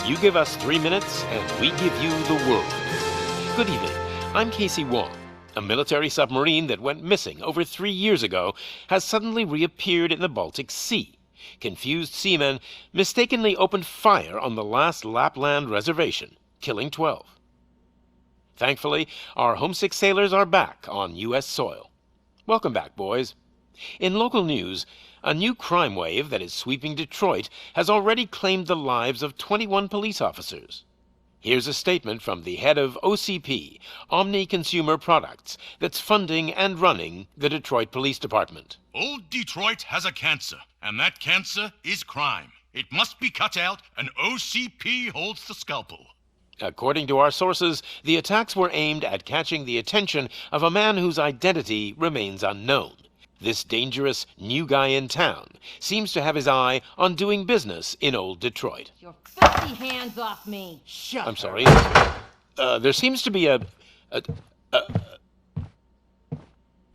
You give us 3 minutes, and we give you the world. Good evening. I'm Casey Wong. A military submarine that went missing over 3 years ago has suddenly reappeared in the Baltic Sea. Confused seamen mistakenly opened fire on the last Lapland reservation, killing 12. Thankfully, our homesick sailors are back on U.S. soil. Welcome back, boys. In local news, a new crime wave that is sweeping Detroit has already claimed the lives of 21 police officers. Here's a statement from the head of OCP, Omni Consumer Products, that's funding and running the Detroit Police Department. Old Detroit has a cancer, and that cancer is crime. It must be cut out, and OCP holds the scalpel. According to our sources, the attacks were aimed at catching the attention of a man whose identity remains unknown. This dangerous new guy in town seems to have his eye on doing business in old Detroit. Your filthy hands off me! Shut I'm sorry. There seems to be a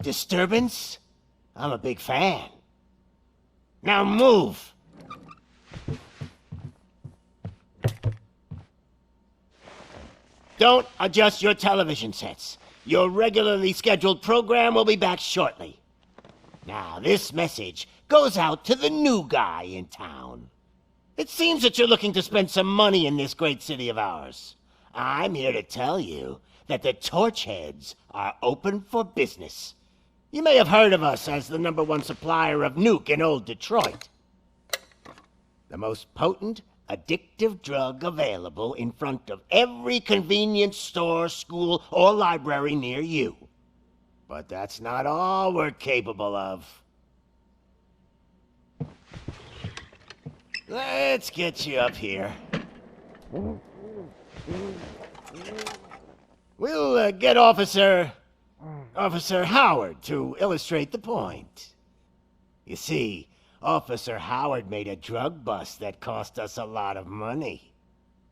disturbance? I'm a big fan. Now move! Don't adjust your television sets. Your regularly scheduled program will be back shortly. Now, this message goes out to the new guy in town. It seems that you're looking to spend some money in this great city of ours. I'm here to tell you that the Torchheads are open for business. You may have heard of us as the #1 supplier of nuke in old Detroit. The most potent, addictive drug available in front of every convenience store, school, or library near you. But that's not all we're capable of. Let's get you up here. We'll get Officer Howard to illustrate the point. You see, Officer Howard made a drug bust that cost us a lot of money.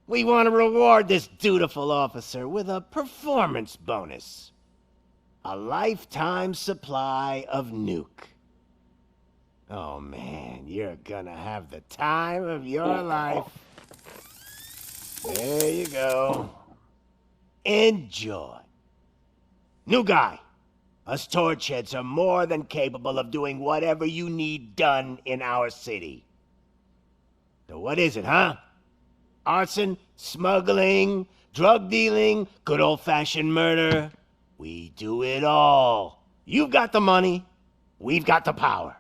We want to reward this dutiful officer with a performance bonus. A lifetime supply of nuke. Oh man, you're gonna have the time of your life. There you go. Enjoy. New guy, us Torchheads are more than capable of doing whatever you need done in our city. So what is it, huh? Arson, smuggling, drug dealing, good old-fashioned murder? We do it all. You've got the money, we've got the power.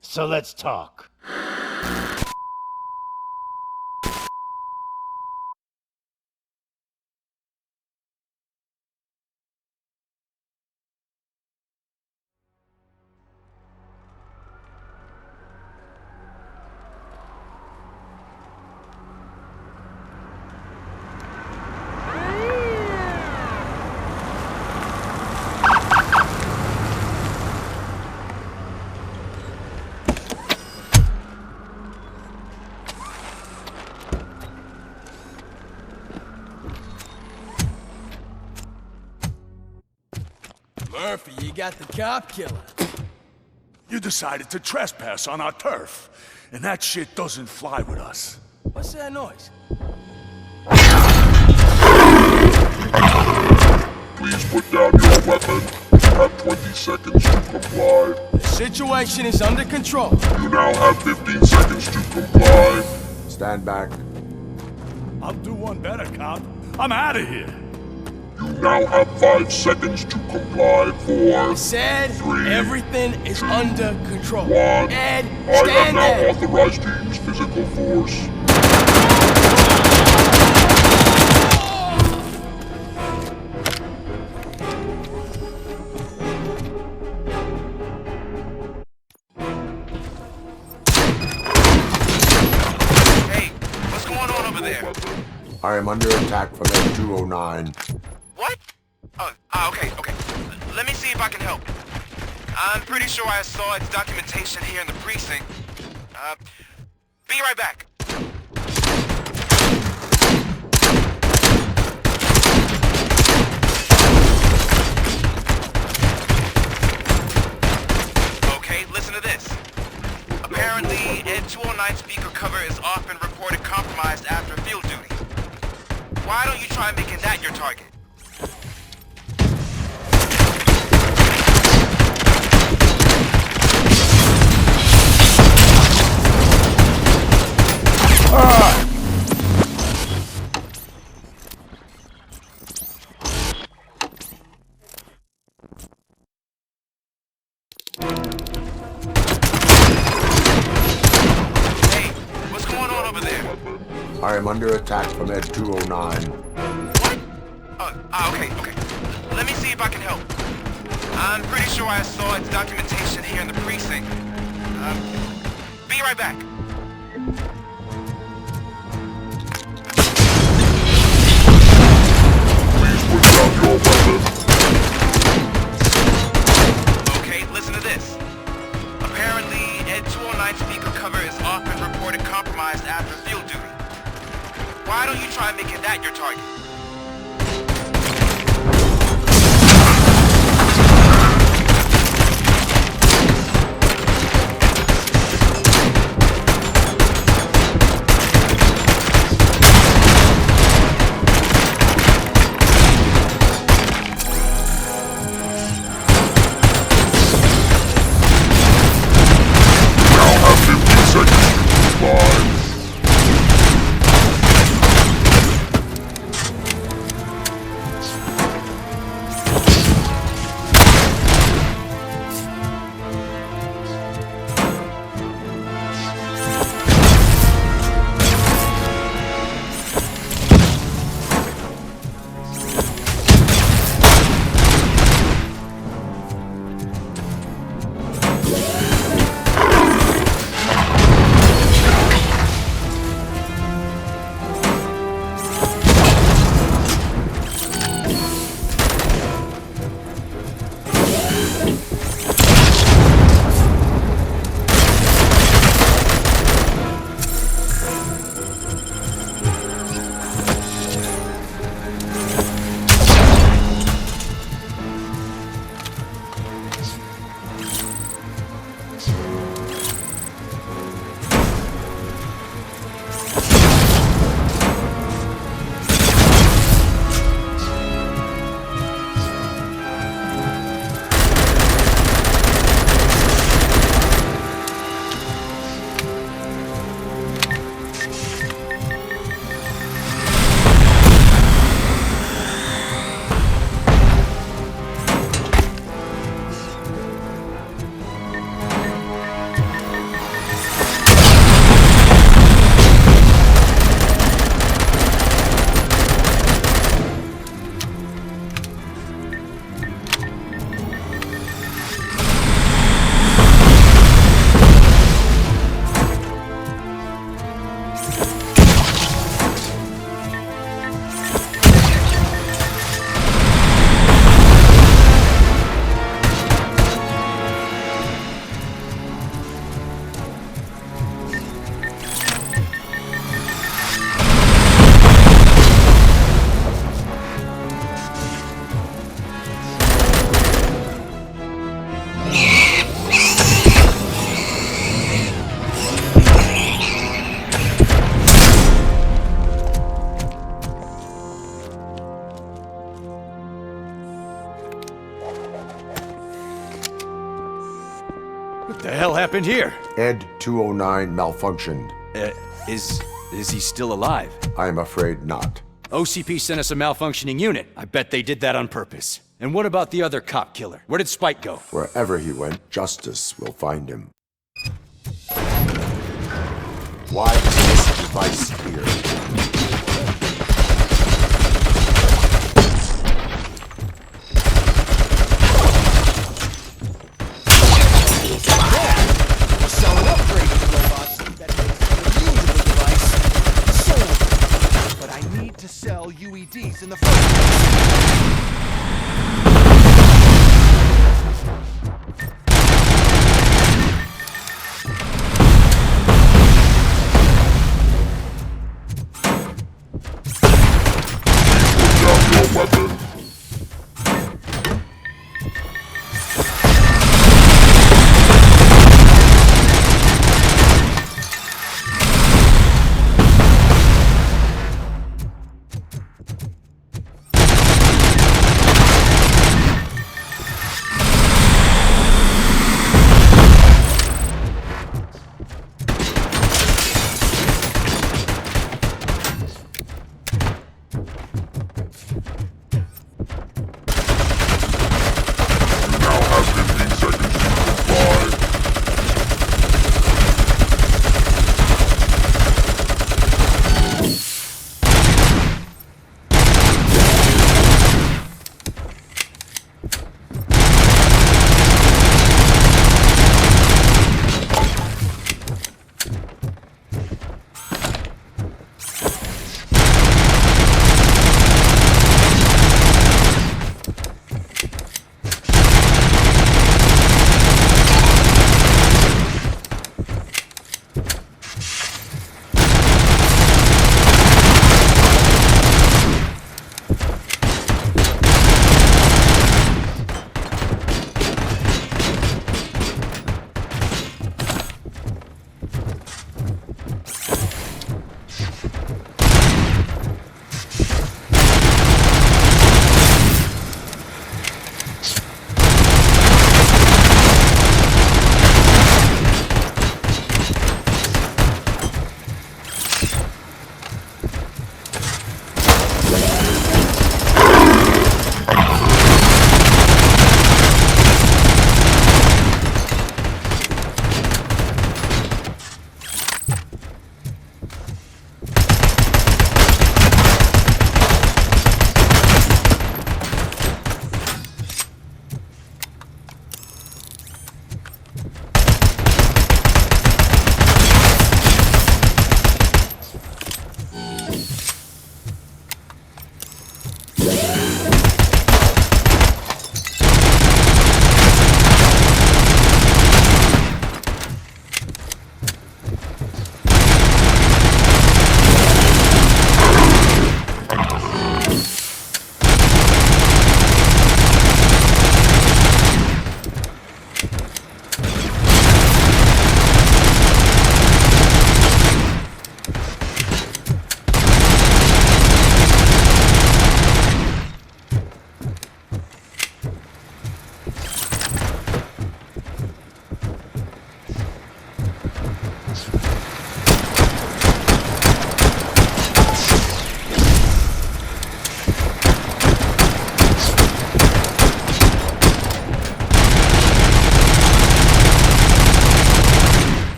So let's talk. Murphy, you got the cop killer. You decided to trespass on our turf, and that shit doesn't fly with us. What's that noise? Please put down your weapon. You have 20 seconds to comply. The situation is under control. You now have 15 seconds to comply. Stand back. I'll do one better, cop. I'm out of here. You now have 5 seconds to comply. 4, Said 3, everything is under control. 1. Ed, I am stand now there. authorized to use physical force. Hey, what's going on over there? I am under attack from M209. What? Oh, okay. Let me see if I can help. I'm pretty sure I saw its documentation here in the precinct. Be right back. Okay, listen to this. Apparently, Ed 209 speaker cover is often reported compromised after a field Hey, what's going on over there? I am under attack from Ed 209. What? Okay. Let me see if I can help. I'm pretty sure I saw its documentation here in the precinct. Be right back. Please put down your weapon. Okay, listen to this. Apparently, Ed 209 speaker cover is often reported compromised after field duty. Why don't you try making that your target? Now have 15 seconds to comply. What the hell happened here? Ed 209 malfunctioned. Is he still alive? I am afraid not. OCP sent us a malfunctioning unit. I bet they did that on purpose. And what about the other cop killer? Where did Spike go? Wherever he went, justice will find him. Why is this device here? Sell an upgrade to the robots that makes them immune to the device. Sold. But I need to sell UEDs in the first place.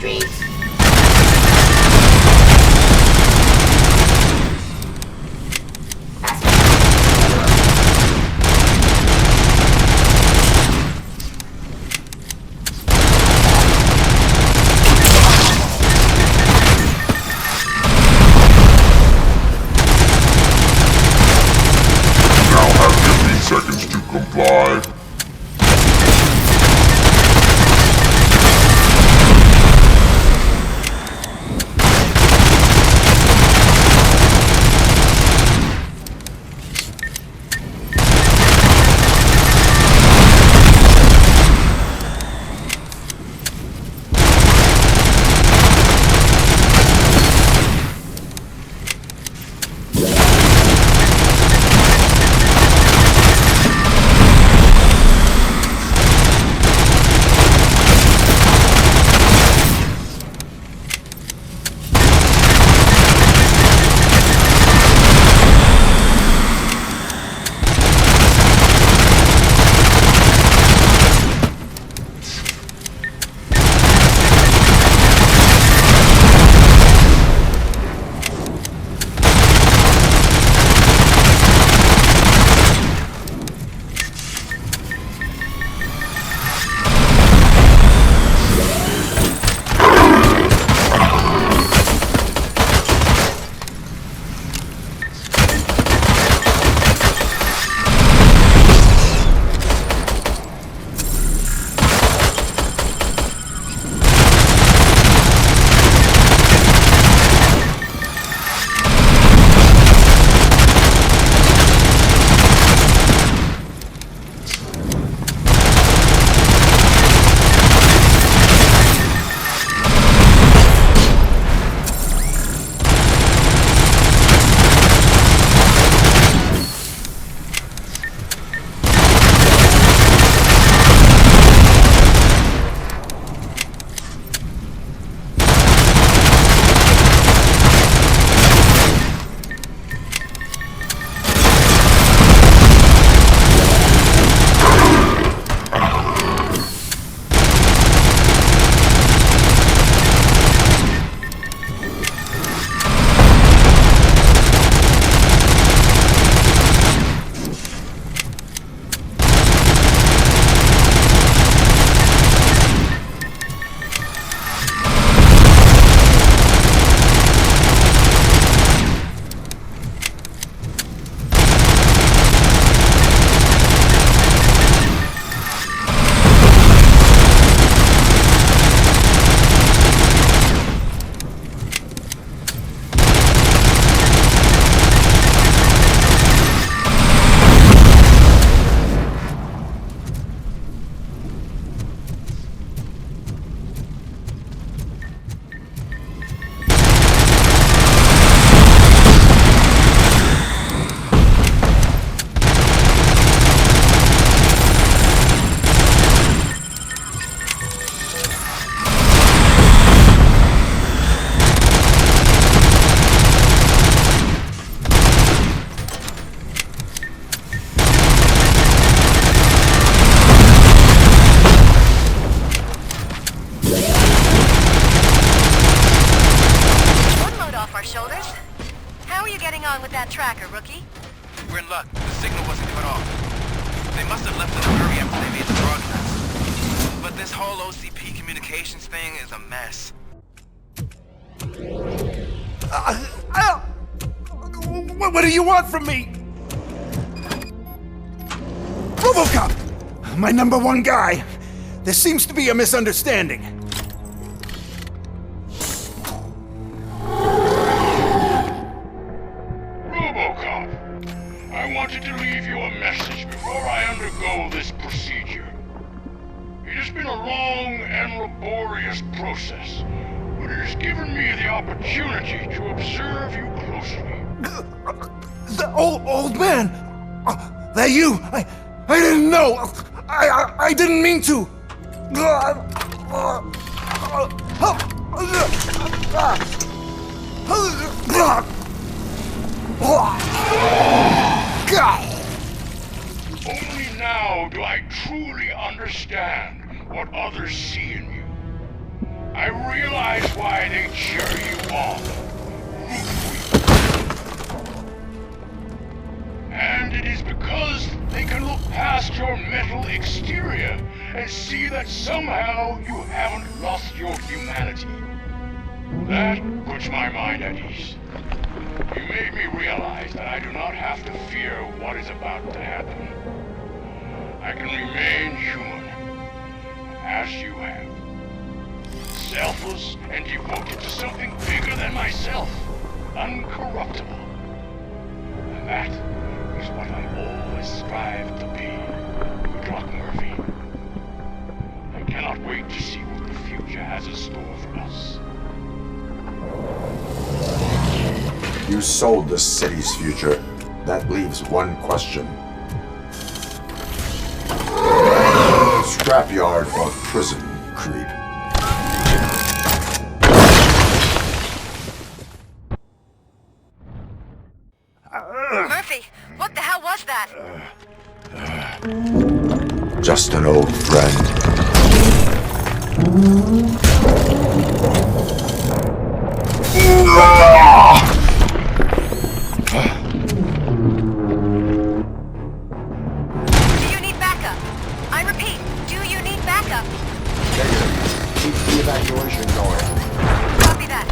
streets. Now have 15 seconds to comply. that tracker, rookie? We're in luck. The signal wasn't cut off. They must have left in a hurry after they made the broadcast. But this whole OCP communications thing is a mess. What do you want from me? RoboCop! My #1 guy. There seems to be a misunderstanding. RoboCop, I wanted to leave you a message before I undergo this procedure. It has been a long and laborious process, but it has given me the opportunity to observe you closely. The old man! That you! I didn't know! I didn't mean to! Only now do I truly understand what others see in you. I realize why they cheer you on. Root for you. And it is because they can look past your metal exterior and see that somehow you haven't lost your humanity. That puts my mind at ease. You made me realize that I do not have to fear what is about to happen. I can remain human, as you have. Selfless and devoted to something bigger than myself. Uncorruptible. And that is what I always strive to be, Doc Murphy. I cannot wait to see what the future has in store for us. You sold the city's future. That leaves one question. Scrapyard or prison, creep? Murphy, what the hell was that? Just an old friend. Do you need backup? I repeat, do you need backup? Negative. Keep the evacuation going. Copy that.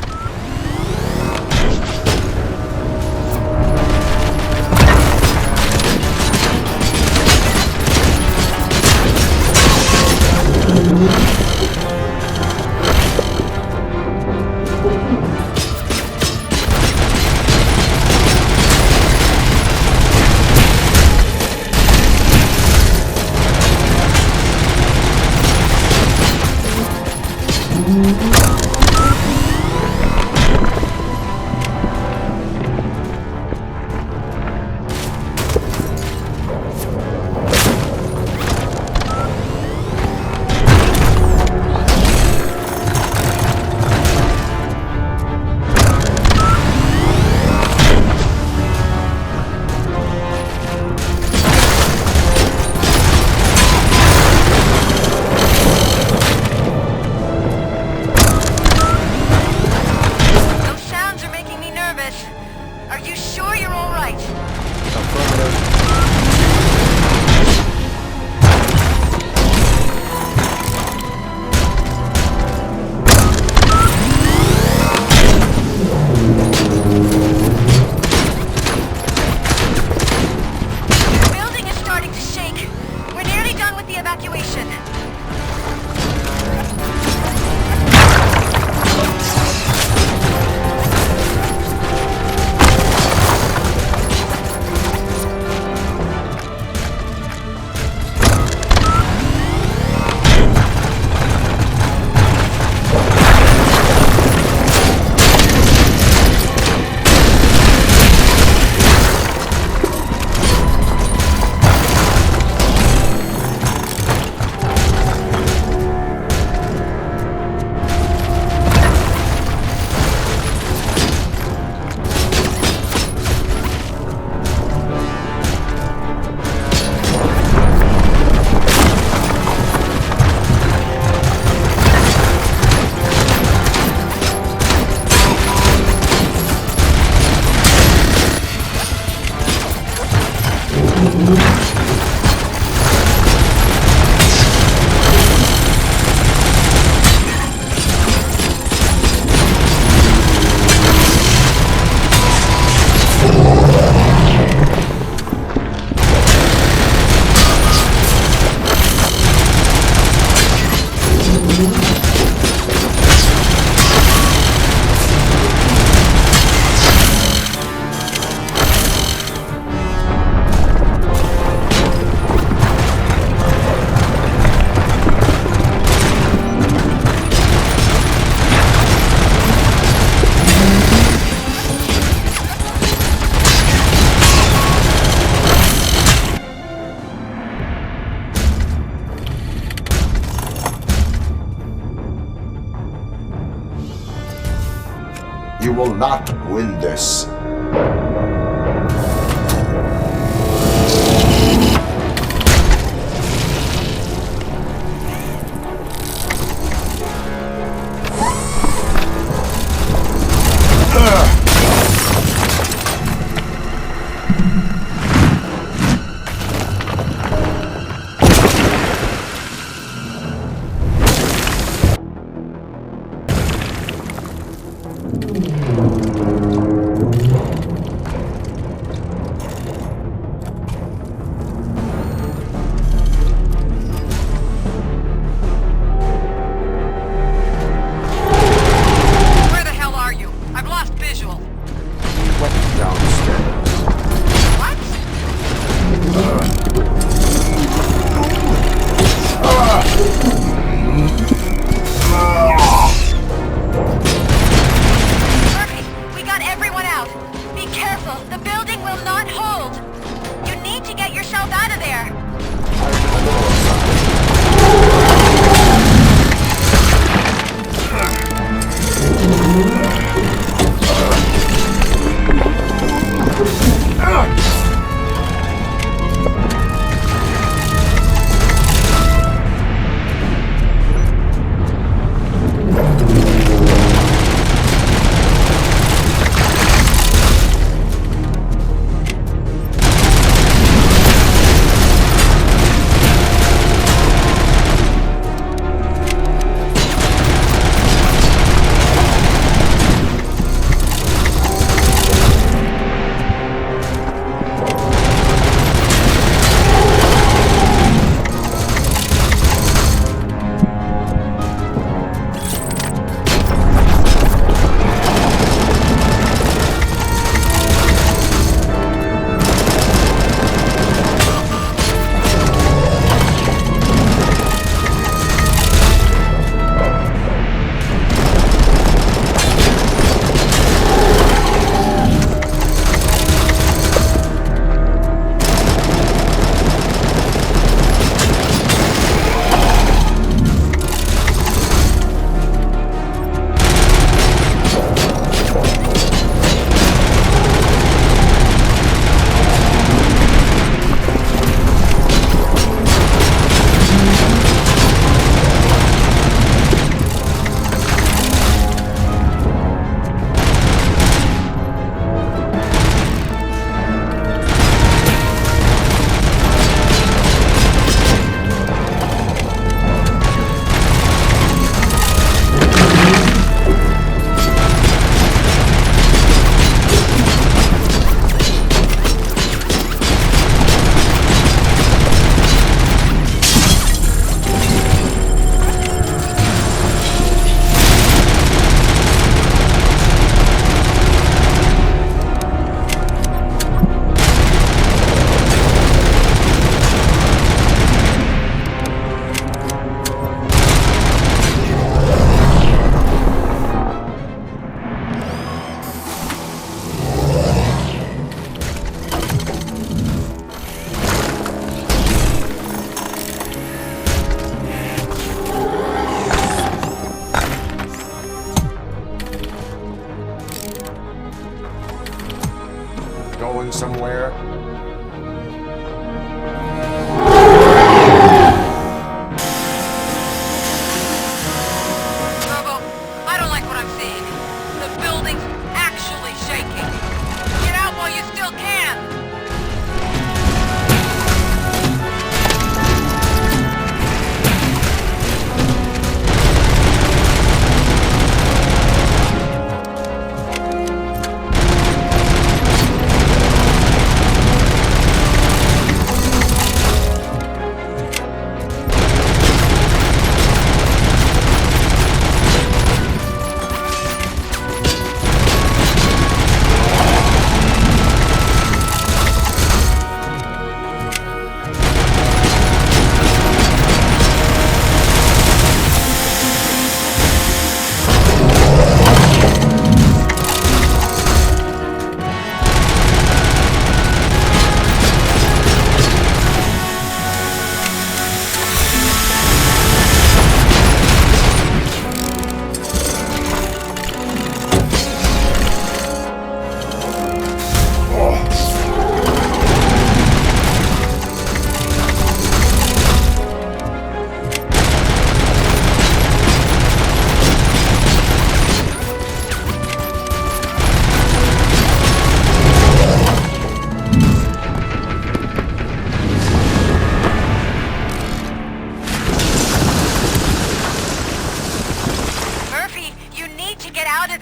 You will not win this.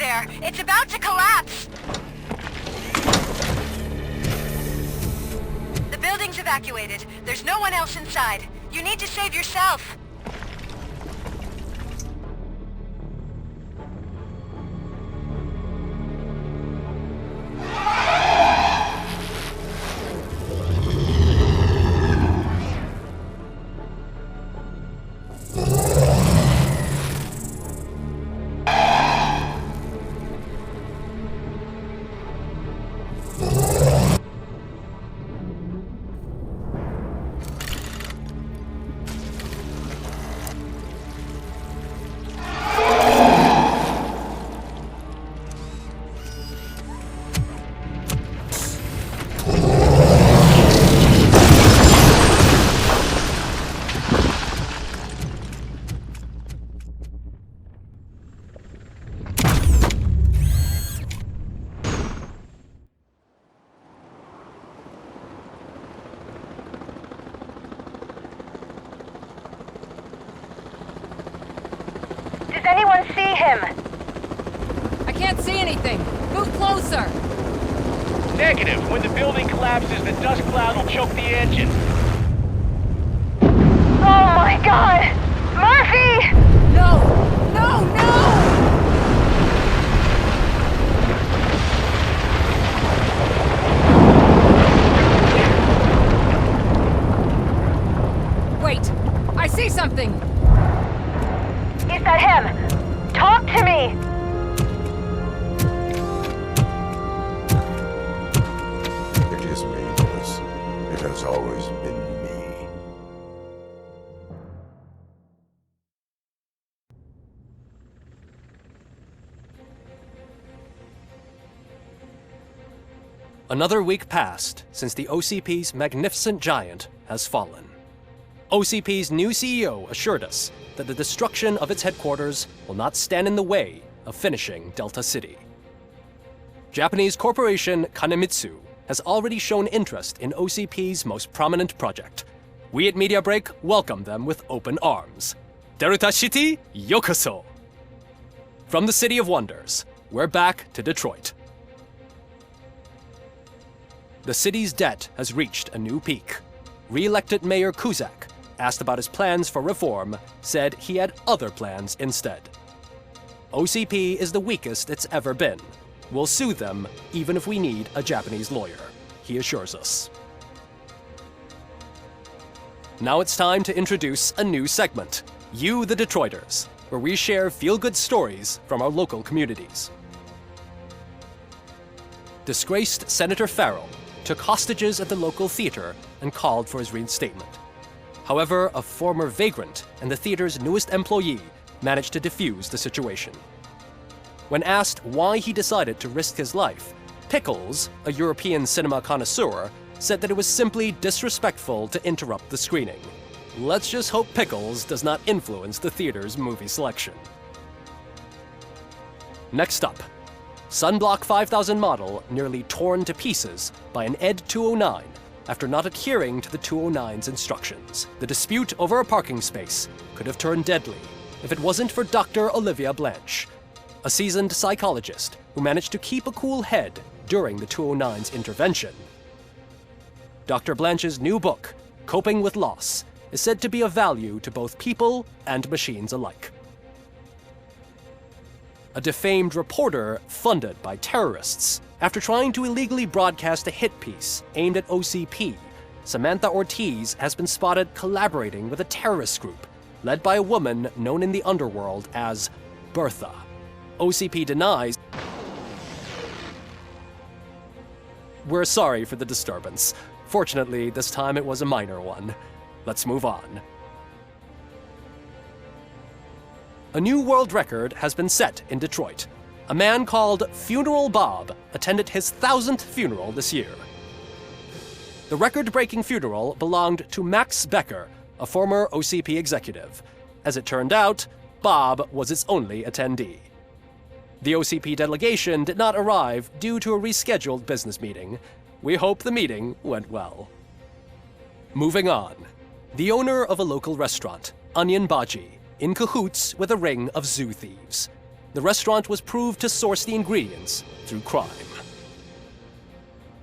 there. It's about to collapse. The building's evacuated. There's no one else inside. You need to save yourself. Does anyone see him? I can't see anything. Move closer. Negative. When the building collapses, the dust cloud will choke the engine. Oh my god! Murphy! No! No! No! Wait! I see something! Is that him? Talk to me! It is me, Lewis. It has always been me. Another week passed since the OCP's magnificent giant has fallen. OCP's new CEO assured us that the destruction of its headquarters will not stand in the way of finishing Delta City. Japanese corporation Kanemitsu has already shown interest in OCP's most prominent project. We at Media Break welcome them with open arms. Delta City, yokoso! From the City of Wonders, we're back to Detroit. The city's debt has reached a new peak. Re-elected Mayor Kuzak, asked about his plans for reform, said he had other plans instead. OCP is the weakest it's ever been. We'll sue them even if we need a Japanese lawyer, he assures us. Now it's time to introduce a new segment, You the Detroiters, where we share feel-good stories from our local communities. Disgraced Senator Farrell took hostages at the local theater and called for his reinstatement. However, a former vagrant and the theater's newest employee managed to defuse the situation. When asked why he decided to risk his life, Pickles, a European cinema connoisseur, said that it was simply disrespectful to interrupt the screening. Let's just hope Pickles does not influence the theater's movie selection. Next up, Sunblock 5000 model nearly torn to pieces by an ED 209 after not adhering to the 209's instructions. The dispute over a parking space could have turned deadly if it wasn't for Dr. Olivia Blanche, a seasoned psychologist who managed to keep a cool head during the 209's intervention. Dr. Blanche's new book, Coping with Loss, is said to be of value to both people and machines alike. A defamed reporter funded by terrorists. After trying to illegally broadcast a hit piece aimed at OCP, Samantha Ortiz has been spotted collaborating with a terrorist group led by a woman known in the underworld as Bertha. OCP denies. We're sorry for the disturbance. Fortunately, this time it was a minor one. Let's move on. A new world record has been set in Detroit. A man called Funeral Bob attended his 1000th funeral this year. The record-breaking funeral belonged to Max Becker, a former OCP executive. As it turned out, Bob was its only attendee. The OCP delegation did not arrive due to a rescheduled business meeting. We hope the meeting went well. Moving on. The owner of a local restaurant, Onion Baji, in cahoots with a ring of zoo thieves. the restaurant was proved to source the ingredients through crime.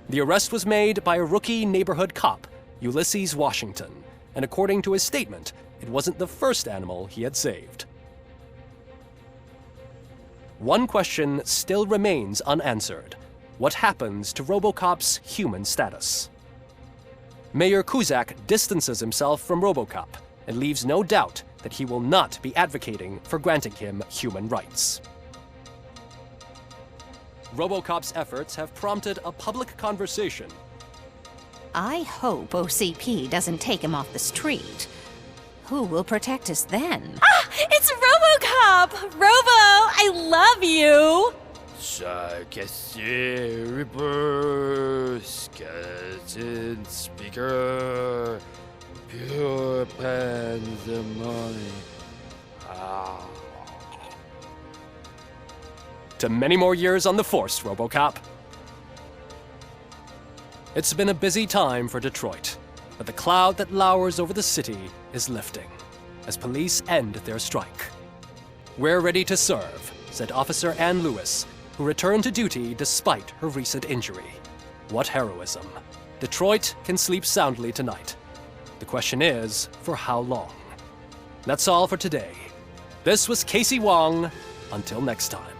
The arrest was made by a rookie neighborhood cop, Ulysses Washington, and according to his statement, it wasn't the first animal he had saved. One question still remains unanswered. What happens to RoboCop's human status? Mayor Kuzak distances himself from RoboCop and leaves no doubt that he will not be advocating for granting him human rights. RoboCop's efforts have prompted a public conversation. I hope OCP doesn't take him off the street. Who will protect us then? Ah! It's RoboCop! Robo, I love you! Reaper, skeleton speaker, pure pandemonium. To many more years on the force, RoboCop. It's been a busy time for Detroit, but the cloud that lowers over the city is lifting as police end their strike. We're ready to serve, said Officer Ann Lewis, who returned to duty despite her recent injury. What heroism. Detroit can sleep soundly tonight. The question is, for how long? That's all for today. This was Casey Wong. Until next time.